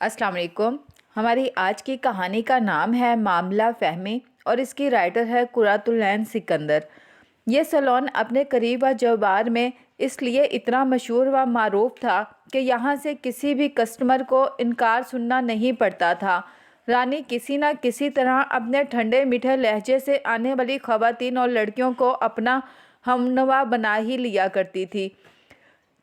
अस्सलाम वालेकुम। हमारी आज की कहानी का नाम है मामला फ़हमी और इसकी राइटर है कुरातुल-ऐन सिकंदर। ये सैलून अपने करीब व जवार में इसलिए इतना मशहूर व मारूफ था कि यहाँ से किसी भी कस्टमर को इनकार सुनना नहीं पड़ता था। रानी किसी न किसी तरह अपने ठंडे मीठे लहजे से आने वाली ख़वातीन और लड़कियों को अपना हमनवा बना ही लिया करती थी।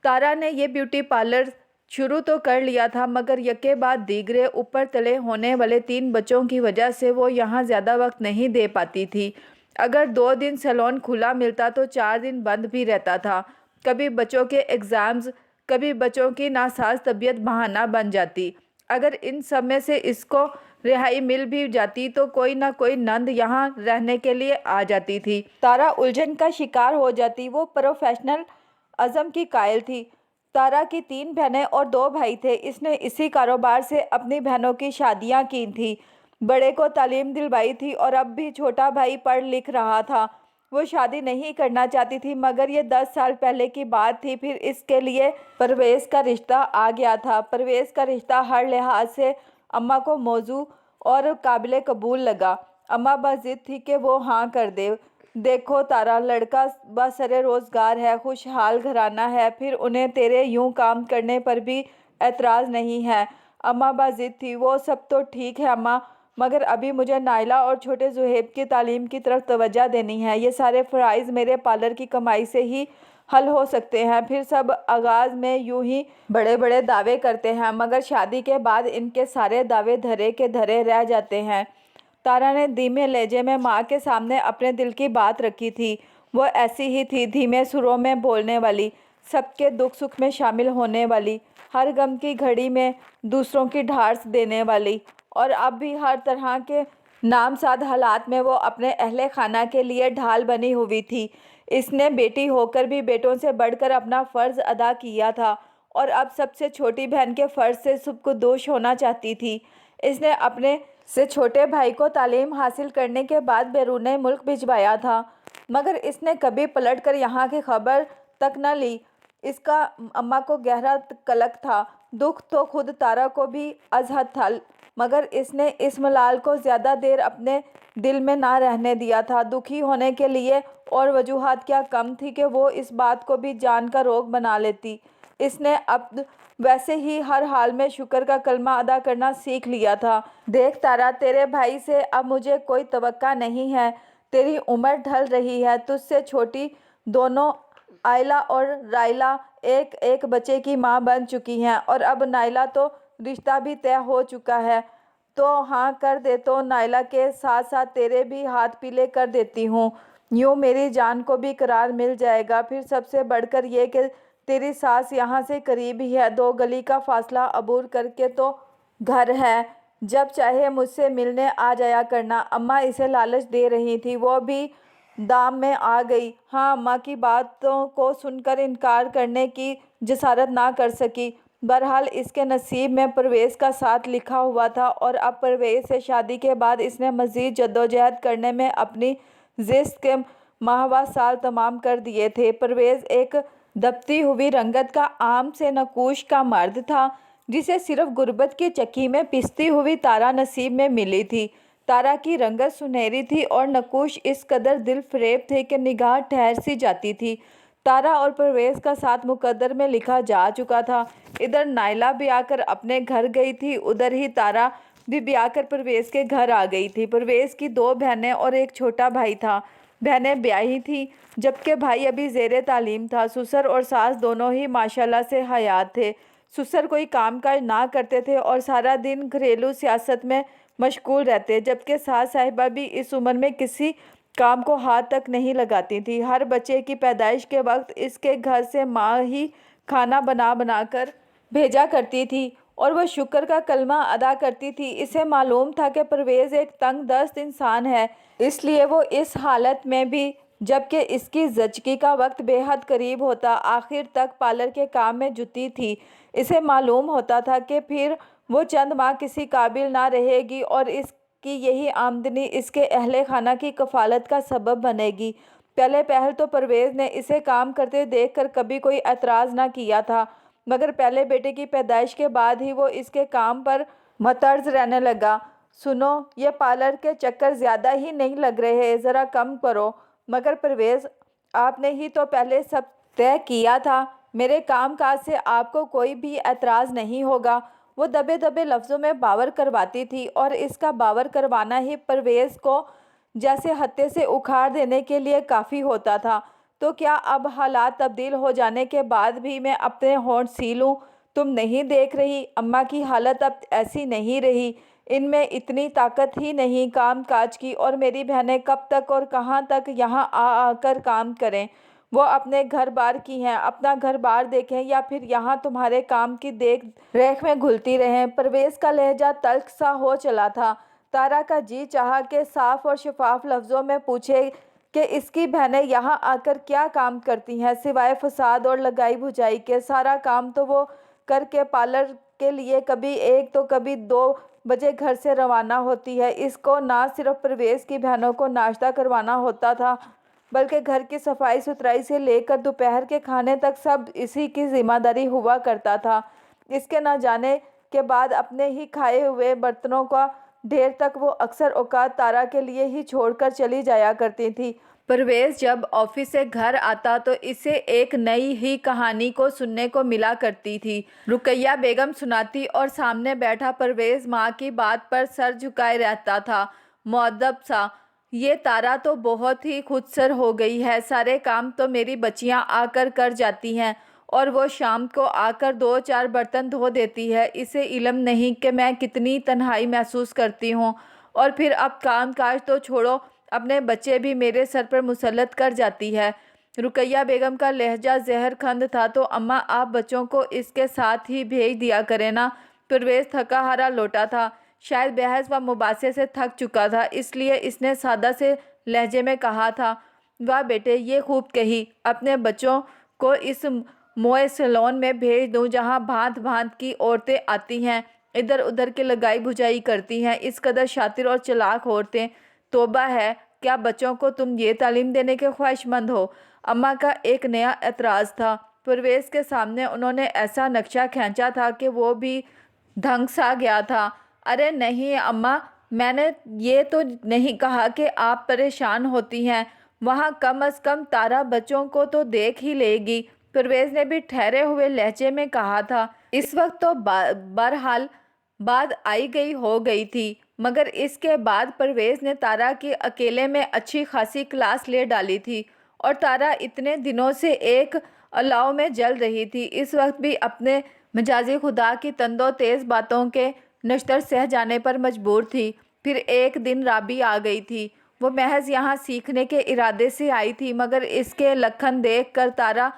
तारा ने ये ब्यूटी पार्लर शुरू तो कर लिया था, मगर यके बाद दीगरे ऊपर तले होने वाले 3 बच्चों की वजह से वो यहाँ ज़्यादा वक्त नहीं दे पाती थी। अगर 2 दिन सैलून खुला मिलता तो 4 दिन बंद भी रहता था। कभी बच्चों के एग्ज़ाम्स, कभी बच्चों की नासाज तबीयत बहाना बन जाती। अगर इन सब में से इसको रिहाई मिल भी जाती तो कोई ना कोई नंद यहाँ रहने के लिए आ जाती थी। तारा उलझन का शिकार हो जाती। वो प्रोफेशनल अज़म की कायल थी। तारा की 3 बहनें और 2 भाई थे। इसने इसी कारोबार से अपनी बहनों की शादियां की थी। बड़े को तालीम दिलवाई थी और अब भी छोटा भाई पढ़ लिख रहा था। वो शादी नहीं करना चाहती थी, मगर ये 10 साल पहले की बात थी। फिर इसके लिए परवेज़ का रिश्ता आ गया था। परवेज़ का रिश्ता हर लिहाज से अम्मा को मौजू और काबिल कबूल लगा। अम्मा बज़िद थी कि वो हाँ कर दे। देखो तारा, लड़का बसरे रोज़गार है, खुशहाल घराना है, फिर उन्हें तेरे यूं काम करने पर भी एतराज़ नहीं है। अम्मा बाजिद थी। वो सब तो ठीक है अम्मा, मगर अभी मुझे नाइला और छोटे ज़ुहैब की तालीम की तरफ तवज्जो देनी है। ये सारे फ़राइज़ मेरे पार्लर की कमाई से ही हल हो सकते हैं। फिर सब आगाज़ में यूं ही बड़े बड़े दावे करते हैं, मगर शादी के बाद इनके सारे दावे धरे के धरे रह जाते हैं। तारा ने धीमे लहजे में माँ के सामने अपने दिल की बात रखी थी। वो ऐसी ही थी, धीमे सुरों में बोलने वाली, सबके दुख सुख में शामिल होने वाली, हर गम की घड़ी में दूसरों की ढाढ़स देने वाली। और अब भी हर तरह के नामसाद हालात में वो अपने अहले खाना के लिए ढाल बनी हुई थी। इसने बेटी होकर भी बेटों से बढ़कर अपना फ़र्ज़ अदा किया था और अब सबसे छोटी बहन के फ़र्ज़ से सुबकुदोश होना चाहती थी। इसने अपने से छोटे भाई को तालीम हासिल करने के बाद बैरूने मुल्क भिजवाया था, मगर इसने कभी पलट कर यहाँ की खबर तक न ली। इसका अम्मा को गहरा कलक था। दुख तो खुद तारा को भी अजहद था, मगर इसने इस मलाल को ज़्यादा देर अपने दिल में ना रहने दिया था। दुखी होने के लिए और वजूहात क्या कम थी कि वो इस बात को भी जान का रोग बना लेती। इसने अब वैसे ही हर हाल में शुक्र का कलमा अदा करना सीख लिया था। देख तारा, तेरे भाई से अब मुझे कोई तवक्का नहीं है। तेरी उम्र ढल रही है। तुझसे छोटी दोनों आयला और रायला एक एक बच्चे की माँ बन चुकी हैं और अब नाइला तो रिश्ता भी तय हो चुका है। तो हाँ कर दे तो नाइला के साथ साथ तेरे भी हाथ पीले कर देती हूँ। यूँ मेरी जान को भी करार मिल जाएगा। फिर सबसे बढ़कर ये कि तेरी सास यहाँ से करीब ही है, 2 गली का फासला अबूर करके तो घर है। जब चाहे मुझसे मिलने आ जाया करना। अम्मा इसे लालच दे रही थी। वो भी दाम में आ गई। हाँ, अम्मा की बातों को सुनकर इनकार करने की जसारत ना कर सकी। बहरहाल इसके नसीब में परवेज़ का साथ लिखा हुआ था और अब परवेज़ से शादी के बाद इसने मज़ीद जद्दोजहद करने में अपनी ज़िस्त के माहवा साल तमाम कर दिए थे। परवेज़ एक दबती हुई रंगत का आम से नकूश का मर्द था, जिसे सिर्फ गुर्बत की चक्की में पिसती हुई तारा नसीब में मिली थी। तारा की रंगत सुनहरी थी और नकूश इस कदर दिल फरेब थे कि निगाह ठहर सी जाती थी। तारा और परवेज़ का साथ मुकद्दर में लिखा जा चुका था। इधर नाइला ब्याह कर अपने घर गई थी, उधर ही तारा भी ब्याह कर परवेज़ के घर आ गई थी। परवेज़ की 2 बहनें और एक छोटा भाई था। बहनें ब्याही थी, जबकि भाई अभी ज़ेरे तालीम था। ससुर और सास दोनों ही माशाल्लाह से हयात थे। ससुर कोई काम काज ना करते थे और सारा दिन घरेलू सियासत में मशगूल रहते, जबकि सास साहिबा भी इस उम्र में किसी काम को हाथ तक नहीं लगाती थी। हर बच्चे की पैदाइश के वक्त इसके घर से माँ ही खाना बना बना कर भेजा करती थी और वह शुक्र का कलमा अदा करती थी। इसे मालूम था कि परवेज़ एक तंग दस्त इंसान है, इसलिए वो इस हालत में भी, जबकि इसकी ज़चगी का वक्त बेहद करीब होता, आखिर तक पार्लर के काम में जुटी थी। इसे मालूम होता था कि फिर वो चंद माह किसी काबिल ना रहेगी और इसकी यही आमदनी इसके अहले खाना की कफालत का सबब बनेगी। पहले पहल तो परवेज़ ने इसे काम करते देखकर कभी कोई एतराज़ ना किया था, مگر پہلے بیٹے کی پیدائش کے بعد ہی وہ اس کے کام پر متعرض رہنے لگا۔ سنو، یہ پارلر کے چکر زیادہ ہی نہیں لگ رہے، ذرا کم کرو۔ مگر پرویز، آپ نے ہی تو پہلے سب طے کیا تھا، میرے کام کاج سے آپ کو کوئی بھی اعتراض نہیں ہوگا۔ وہ دبے دبے لفظوں میں باور کرواتی تھی اور اس کا باور کروانا ہی پرویز کو جیسے ہتے سے اکھاڑ دینے کے لیے کافی ہوتا تھا۔ تو کیا اب حالات تبدیل ہو جانے کے بعد بھی میں اپنے ہونٹ سی لوں؟ تم نہیں دیکھ رہی اماں کی حالت اب ایسی نہیں رہی، ان میں اتنی طاقت ہی نہیں کام کاج کی، اور میری بہنیں کب تک اور کہاں تک یہاں آ کر کام کریں؟ وہ اپنے گھر بار کی ہیں، اپنا گھر بار دیکھیں یا پھر یہاں تمہارے کام کی دیکھ ریکھ میں گھلتی رہیں۔ پرویز کا لہجہ تلخ سا ہو چلا تھا۔ تارا کا جی چاہا کہ صاف اور شفاف لفظوں میں پوچھے کہ اس کی بہنیں یہاں آ کر کیا کام کرتی ہیں سوائے فساد اور لگائی بھجائی کے۔ سارا کام تو وہ کر کے پارلر کے لیے کبھی 1 تو کبھی 2 بجے گھر سے روانہ ہوتی ہے۔ اس کو نہ صرف پرویز کی بہنوں کو ناشتہ کروانا ہوتا تھا بلکہ گھر کی صفائی ستھرائی سے لے کر دوپہر کے کھانے تک سب اسی کی ذمہ داری ہوا کرتا تھا۔ اس کے نہ جانے کے بعد اپنے ہی کھائے ہوئے برتنوں کا ڈھیر تک وہ اکثر اوقات تارا کے لیے ہی چھوڑ کر چلی جایا کرتی تھی۔ پرویز جب آفس سے گھر آتا تو اسے ایک نئی ہی کہانی کو سننے کو ملا کرتی تھی۔ رقیہ بیگم سناتی اور سامنے بیٹھا پرویز ماں کی بات پر سر جھکائے رہتا تھا، مؤدب سا۔ یہ تارا تو بہت ہی خودسر ہو گئی ہے، سارے کام تو میری بچیاں آ کر جاتی ہیں اور وہ شام کو آ کر 2-4 برتن دھو دیتی ہے۔ اسے علم نہیں کہ میں کتنی تنہائی محسوس کرتی ہوں، اور پھر اب کام کاج تو چھوڑو، اپنے بچے بھی میرے سر پر مسلط کر جاتی ہے۔ رقیہ بیگم کا لہجہ زہر خند تھا۔ تو اماں آپ بچوں کو اس کے ساتھ ہی بھیج دیا کریں نا۔ پرویز تھکا ہارا لوٹا تھا، شاید بحث و مباحثے سے تھک چکا تھا، اس لیے اس نے سادہ سے لہجے میں کہا تھا، واہ بیٹے، یہ خوب کہی، اپنے بچوں کو اس موئے سیلون میں بھیج دوں جہاں بھانت بھانت کی عورتیں آتی ہیں، ادھر ادھر کی لگائی بھجائی کرتی ہیں، اس قدر شاطر اور چلاک عورتیں۔ توبہ ہے، کیا بچوں کو تم یہ تعلیم دینے کے خواہش مند ہو؟ اماں کا ایک نیا اعتراض تھا۔ پرویز کے سامنے انہوں نے ایسا نقشہ کھینچا تھا کہ وہ بھی دھنگ سا گیا تھا۔ ارے نہیں اماں، میں نے یہ تو نہیں کہا کہ آپ پریشان ہوتی ہیں، وہاں کم از کم تارا بچوں کو تو دیکھ ہی لے گی، پرویز نے بھی ٹھہرے ہوئے لہجے میں کہا تھا۔ اس وقت تو بہرحال بات آئی گئی ہو گئی تھی، مگر اس کے بعد پرویز نے تارا کی اکیلے میں اچھی خاصی کلاس لے ڈالی تھی، اور تارا اتنے دنوں سے ایک الاؤ میں جل رہی تھی، اس وقت بھی اپنے مجازی خدا کی تند و تیز باتوں کے نشتر سہ جانے پر مجبور تھی۔ پھر ایک دن رابی آ گئی تھی۔ وہ محض یہاں سیکھنے کے ارادے سے آئی تھی، مگر اس کے لکھن دیکھ کر تارا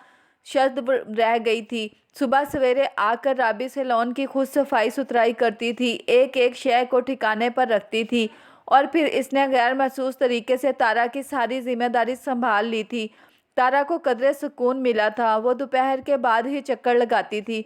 شدب رہ گئی تھی۔ صبح سویرے آ کر رابی سیلون کی خود صفائی ستھرائی کرتی تھی، ایک ایک شے کو ٹھکانے پر رکھتی تھی، اور پھر اس نے غیر محسوس طریقے سے تارا کی ساری ذمہ داری سنبھال لی تھی۔ تارا کو قدرے سکون ملا تھا، وہ دوپہر کے بعد ہی چکر لگاتی تھی۔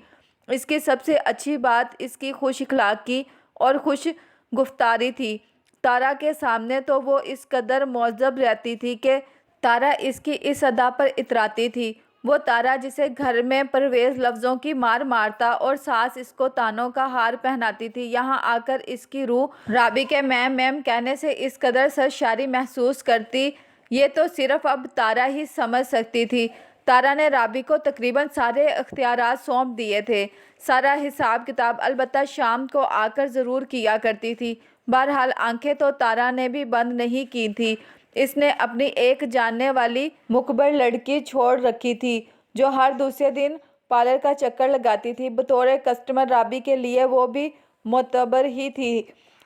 اس کی سب سے اچھی بات اس کی خوش اخلاقی اور خوش گفتاری تھی۔ تارا کے سامنے تو وہ اس قدر معذب رہتی تھی کہ تارا اس کی اس ادا پر اتراتی تھی۔ وہ تارا جسے گھر میں پرویز لفظوں کی مار مارتا اور ساس اس کو تانوں کا ہار پہناتی تھی، یہاں آ کر اس کی روح رابی کے میم میم کہنے سے اس قدر سرشاری محسوس کرتی، یہ تو صرف اب تارا ہی سمجھ سکتی تھی۔ تارا نے رابی کو تقریباً سارے اختیارات سونپ دیے تھے، سارا حساب کتاب، البتہ شام کو آ کر ضرور کیا کرتی تھی۔ بہرحال آنکھیں تو تارا نے بھی بند نہیں کی تھی، اس نے اپنی ایک جاننے والی مخبر لڑکی چھوڑ رکھی تھی جو ہر دوسرے دن پارلر کا چکر لگاتی تھی۔ بطور کسٹمر رابی کے لیے وہ بھی معتبر ہی تھی۔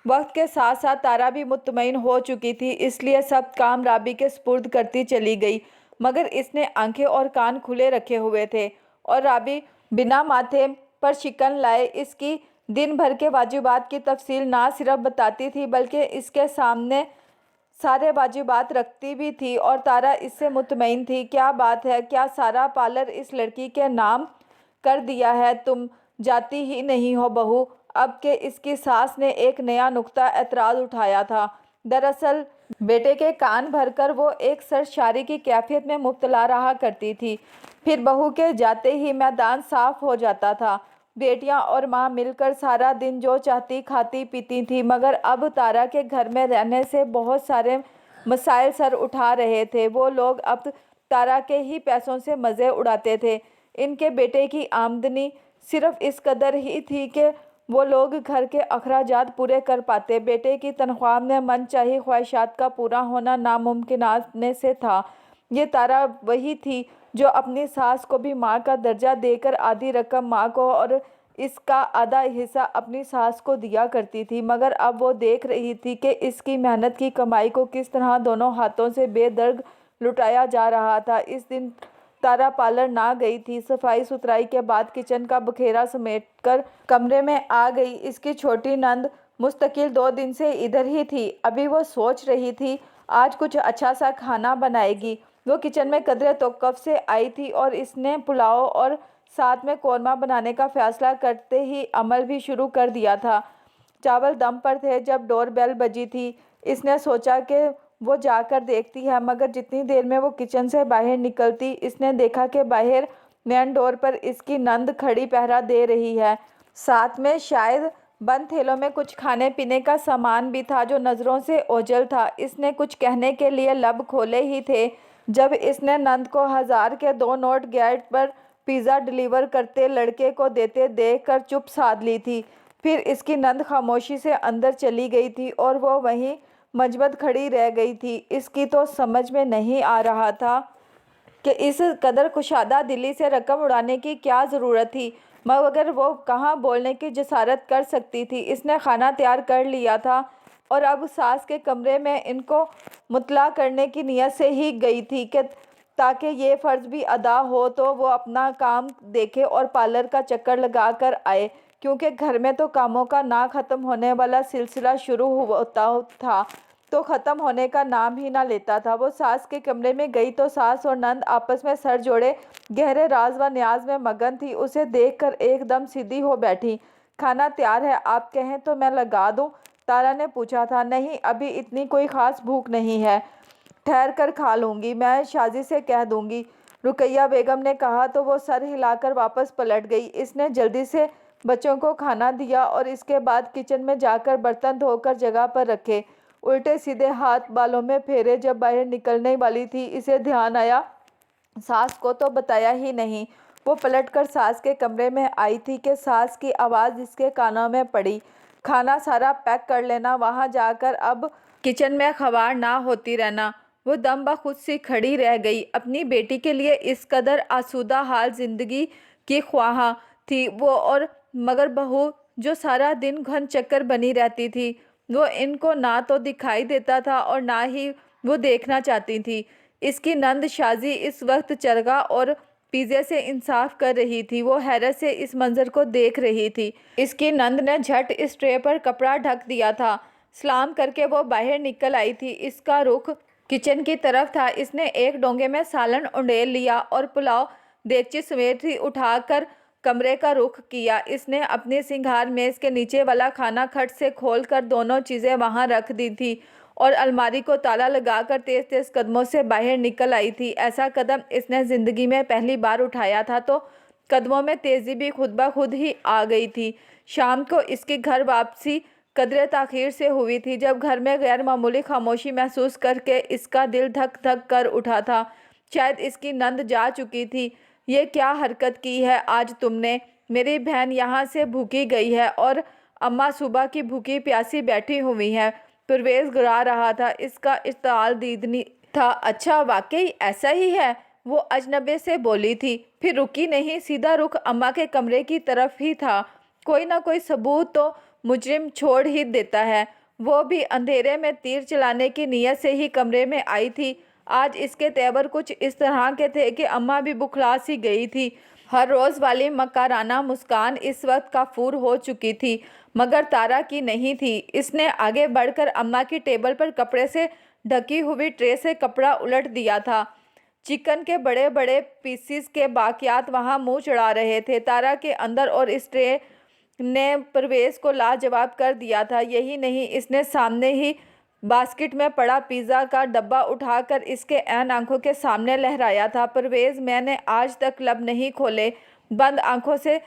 وقت کے ساتھ ساتھ تارا بھی مطمئن ہو چکی تھی، اس لیے سب کام رابی کے سپرد کرتی چلی گئی، مگر اس نے آنکھیں اور کان کھلے رکھے ہوئے تھے، اور رابی بنا ماتھے پر شکن لائے اس کی دن بھر کے واجبات کی تفصیل نہ صرف بتاتی تھی بلکہ اس کے سامنے سارے واجبات رکھتی بھی تھی، اور تارا اس سے مطمئن تھی۔ کیا بات ہے، کیا سارا پارلر اس لڑکی کے نام کر دیا ہے؟ تم جاتی ہی نہیں ہو بہو؟ اب کہ اس کی ساس نے ایک نیا نکتہ اعتراض اٹھایا تھا۔ दरअसल बेटे के कान भरकर वो एक सरशारी की कैफियत में मुब्तला रहा करती थी। फिर बहू के जाते ही मैदान साफ हो जाता था। बेटियां और माँ मिलकर सारा दिन जो चाहती खाती पीती थी, मगर अब तारा के घर में रहने से बहुत सारे मसाइल सर उठा रहे थे। वो लोग अब तारा के ही पैसों से मज़े उड़ाते थे। इनके बेटे की आमदनी सिर्फ इस कदर ही थी कि वो लोग घर के अखराजात पूरे कर पाते। बेटे की तनख्वाह में मनचाही ख्वाहिशात का पूरा होना नामुमकिन से था। ये तारा वही थी जो अपनी सास को भी माँ का दर्जा देकर आधी रकम माँ को और इसका आधा हिस्सा अपनी सास को दिया करती थी। मगर अब वो देख रही थी कि इसकी मेहनत की कमाई को किस तरह दोनों हाथों से बेदर्द लुटाया जा रहा था। इस दिन तारा पार्लर ना गई थी। सफाई सुथराई के बाद किचन का बखेरा समेटकर कमरे में आ गई। इसकी छोटी नंद मुस्तकिल 2 दिन से इधर ही थी। अभी वो सोच रही थी आज कुछ अच्छा सा खाना बनाएगी। वो किचन में कदरे तो कब से आई थी और इसने पुलाव और साथ में कौरमा बनाने का फैसला करते ही अमल भी शुरू कर दिया था। चावल दम पर थे जब डोर बेल बजी थी। इसने सोचा कि वो जाकर देखती है, मगर जितनी देर में वो किचन से बाहर निकलती, इसने देखा कि बाहर मेन डोर पर इसकी नंद खड़ी पहरा दे रही है। साथ में शायद बंद थैलों में कुछ खाने पीने का सामान भी था जो नज़रों से ओझल था। इसने कुछ कहने के लिए लब खोले ही थे जब इसने नंद को 1000 के 2 नोट गेट पर पिज़्ज़ा डिलीवर करते लड़के को देते देखकर चुप साध ली थी। फिर इसकी नंद खामोशी से अंदर चली गई थी और वो वहीं मजबत खड़ी रह गई थी। इसकी तो समझ में नहीं आ रहा था कि इस कदर कुशादा दिली से रकम उड़ाने की क्या ज़रूरत थी, मगर वो कहाँ बोलने की जसारत कर सकती थी। इसने खाना तैयार कर लिया था और अब सास के कमरे में इनको मुतला करने की नीयत से ही गई थी कि ताकि ये फ़र्ज़ भी अदा हो तो वो अपना काम देखे और पार्लर का चक्कर लगा कर आए, क्योंकि घर में तो कामों का ना ख़त्म होने वाला सिलसिला शुरू होता था तो ख़त्म होने का नाम ही ना लेता था। वो सास के कमरे में गई तो सास और नंद आपस में सर जोड़े गहरे राज व न्याज में मगन थी। उसे देखकर एकदम सीधी हो बैठी। खाना तैयार है, आप कहें तो मैं लगा दूं? तारा ने पूछा था। नहीं, अभी इतनी कोई ख़ास भूख नहीं है, ठहर कर खा लूँगी, मैं शाजी से कह दूँगी, रुकैया बेगम ने कहा तो वो सर हिलाकर वापस पलट गई। इसने जल्दी से बच्चों को खाना दिया और इसके बाद किचन में जाकर बर्तन धोकर जगह पर रखे, उल्टे सीधे हाथ बालों में फेरे। जब बाहर निकलने वाली थी इसे ध्यान आया सास को तो बताया ही नहीं। वो पलटकर सास के कमरे में आई थी कि सास की आवाज़ इसके कानों में पड़ी, खाना सारा पैक कर लेना, वहाँ जाकर अब किचन में खबार ना होती रहना। वो दम बखुद सी खड़ी रह गई। अपनी बेटी के लिए इस कदर आसूदा हाल जिंदगी की ख्वाहा थी वो, और मगर बहू जो सारा दिन घन चक्कर बनी रहती थी, वो इनको ना तो दिखाई देता था और ना ही वो देखना चाहती थी। इसकी नंद शाजी इस वक्त चरगा और पिज़्ज़े से इंसाफ कर रही थी। वो हैरत से इस मंजर को देख रही थी। इसकी नंद ने झट इस ट्रे पर कपड़ा ढक दिया था। सलाम करके वो बाहर निकल आई थी। इसका रुख किचन की तरफ था। इसने एक डोंगे में सालन उंडेल लिया और पुलाव देगची समेत ही उठाकर कमरे का रुख किया। इसने अपने सिंगार मेज के नीचे वाला खाना खट से खोलकर दोनों चीज़ें वहां रख दी थी और अलमारी को ताला लगाकर तेज तेज कदमों से बाहर निकल आई थी। ऐसा कदम इसने ज़िंदगी में पहली बार उठाया था तो कदमों में तेज़ी भी खुद ब खुद ही आ गई थी। शाम को इसकी घर वापसी कदरे ताख़ीर से हुई थी। जब घर में गैर मामूली खामोशी महसूस करके इसका दिल धक धक कर उठा था। शायद इसकी नंद जा चुकी थी। ये क्या हरकत की है आज तुमने? मेरी बहन यहाँ से भूखी गई है और अम्मा सुबह की भूखी प्यासी बैठी हुई हैं। परवेज़ गिरा रहा था। इसका इस्ताल दीदनी था। अच्छा, वाकई ऐसा ही है, वो अजनबे से बोली थी। फिर रुकी नहीं, सीधा रुख अम्मा के कमरे की तरफ ही था। कोई ना कोई सबूत तो मुजरिम छोड़ ही देता है। वो भी अंधेरे में तीर चलाने की नीयत से ही कमरे में आई थी। आज इसके तेवर कुछ इस तरह के थे कि अम्मा भी बुखला सी गई थी। हर रोज़ वाली मकाराना मुस्कान इस वक्त काफूर हो चुकी थी, मगर तारा की नहीं थी। इसने आगे बढ़कर अम्मा की टेबल पर कपड़े से ढकी हुई ट्रे से कपड़ा उलट दिया था। चिकन के बड़े बड़े पीसीस के बाकियात वहाँ मुंह चढ़ा रहे थे। तारा के अंदर और इस ट्रे ने परवेज़ को लाजवाब कर दिया था। यही नहीं, इसने सामने ही باسکٹ میں پڑا پیزا کا ڈبہ اٹھا کر اس کے عین آنکھوں کے سامنے لہرایا تھا۔ پرویز، میں نے آج تک لب نہیں کھولے، بند آنکھوں سے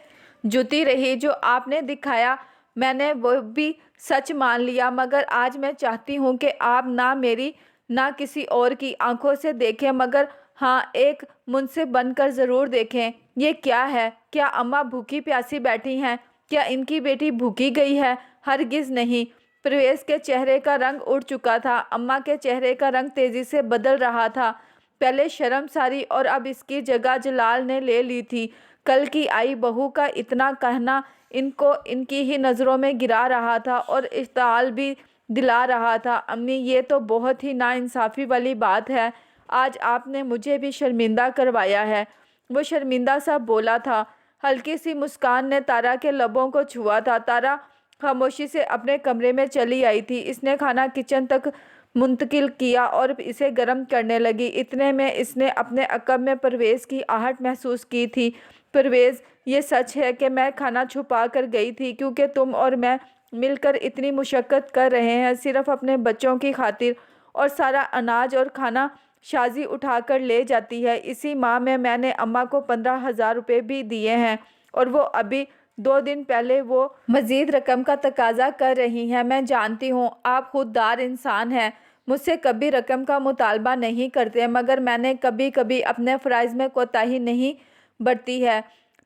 جوتی رہی۔ جو آپ نے دکھایا میں نے وہ بھی سچ مان لیا، مگر آج میں چاہتی ہوں کہ آپ نہ میری نہ کسی اور کی آنکھوں سے دیکھیں، مگر ہاں ایک منصف بن کر ضرور دیکھیں۔ یہ کیا ہے؟ کیا اماں بھوکی پیاسی بیٹھی ہیں؟ کیا ان کی بیٹی بھوکی گئی ہے؟ ہرگز نہیں۔ پرویز کے چہرے کا رنگ اڑ چکا تھا، اماں کے چہرے کا رنگ تیزی سے بدل رہا تھا۔ پہلے شرمساری اور اب اس کی جگہ جلال نے لے لی تھی۔ کل کی آئی بہو کا اتنا کہنا ان کو ان کی ہی نظروں میں گرا رہا تھا اور اشتعال بھی دلا رہا تھا۔ امی، یہ تو بہت ہی ناانصافی والی بات ہے، آج آپ نے مجھے بھی شرمندہ کروایا ہے۔ وہ شرمندہ سا بولا تھا۔ ہلکی سی مسکان نے تارا کے لبوں کو چھوا تھا۔ تارا خاموشی سے اپنے کمرے میں چلی آئی تھی۔ اس نے کھانا کچن تک منتقل کیا اور اسے گرم کرنے لگی۔ اتنے میں اس نے اپنے عقب میں پرویز کی آہٹ محسوس کی تھی۔ پرویز، یہ سچ ہے کہ میں کھانا چھپا کر گئی تھی کیونکہ تم اور میں مل کر اتنی مشقت کر رہے ہیں صرف اپنے بچوں کی خاطر، اور سارا اناج اور کھانا شازی اٹھا کر لے جاتی ہے۔ اسی ماہ میں نے اماں کو 15,000 روپے بھی دیے ہیں اور وہ ابھی 2 دن پہلے وہ مزید رقم کا تقاضا کر رہی ہیں۔ میں جانتی ہوں آپ خوددار انسان ہیں، مجھ سے کبھی رقم کا مطالبہ نہیں کرتے، مگر میں نے کبھی کبھی اپنے فرائض میں کوتاہی نہیں برتی ہے۔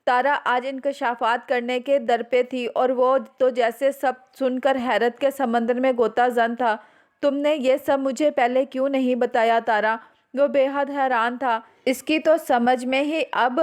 تارا آج انکشافات کرنے کے در پہ تھی اور وہ تو جیسے سب سن کر حیرت کے سمندر میں غوطہ زن تھا۔ تم نے یہ سب مجھے پہلے کیوں نہیں بتایا تارا؟ وہ بے حد حیران تھا۔ اس کی تو سمجھ میں ہی اب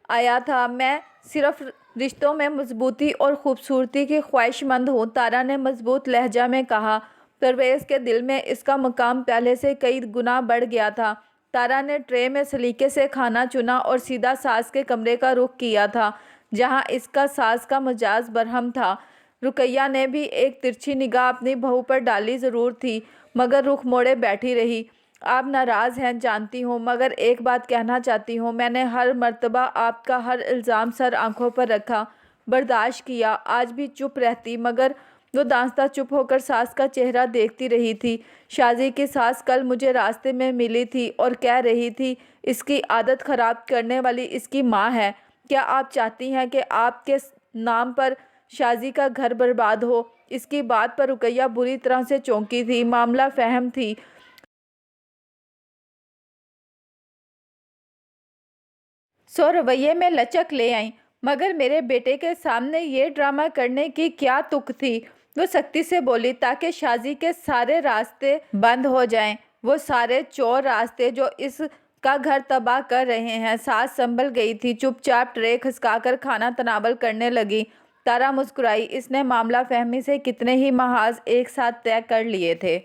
آیا تھا۔ میں صرف رشتوں میں مضبوطی اور خوبصورتی کی خواہش مند ہوں، تارا نے مضبوط لہجہ میں کہا۔ پرویز کے دل میں اس کا مقام پہلے سے کئی گنا بڑھ گیا تھا۔ تارا نے ٹرے میں سلیقے سے کھانا چنا اور سیدھا ساس کے کمرے کا رخ کیا تھا جہاں اس کا ساس کا مزاج برہم تھا۔ رقیہ نے بھی ایک ترچھی نگاہ اپنی بہو پر ڈالی ضرور تھی، مگر رخ موڑے بیٹھی رہی۔ آپ ناراض ہیں جانتی ہوں، مگر ایک بات کہنا چاہتی ہوں۔ میں نے ہر مرتبہ آپ کا ہر الزام سر آنکھوں پر رکھا، برداشت کیا، آج بھی چپ رہتی، مگر وہ دانستہ چپ ہو کر ساس کا چہرہ دیکھتی رہی تھی۔ شازی کی ساس کل مجھے راستے میں ملی تھی اور کہہ رہی تھی اس کی عادت خراب کرنے والی اس کی ماں ہے۔ کیا آپ چاہتی ہیں کہ آپ کے نام پر شازی کا گھر برباد ہو؟ اس کی بات پر رقیہ بری طرح سے چونکی تھی، معاملہ فہم تھی۔ سو رویے میں لچک لے آئیں، مگر میرے بیٹے کے سامنے یہ ڈرامہ کرنے کی کیا تک تھی؟ وہ سختی سے بولی، تاکہ شازی کے سارے راستے بند ہو جائیں، وہ سارے چور راستے جو اس کا گھر تباہ کر رہے ہیں۔ ساس سنبھل گئی تھی، چپ چاپ ٹرے کھسکا کر کھانا تناول کرنے لگی۔ تارا مسکرائی، اس نے معاملہ فہمی سے کتنے ہی محاذ ایک ساتھ طے کر لیے تھے۔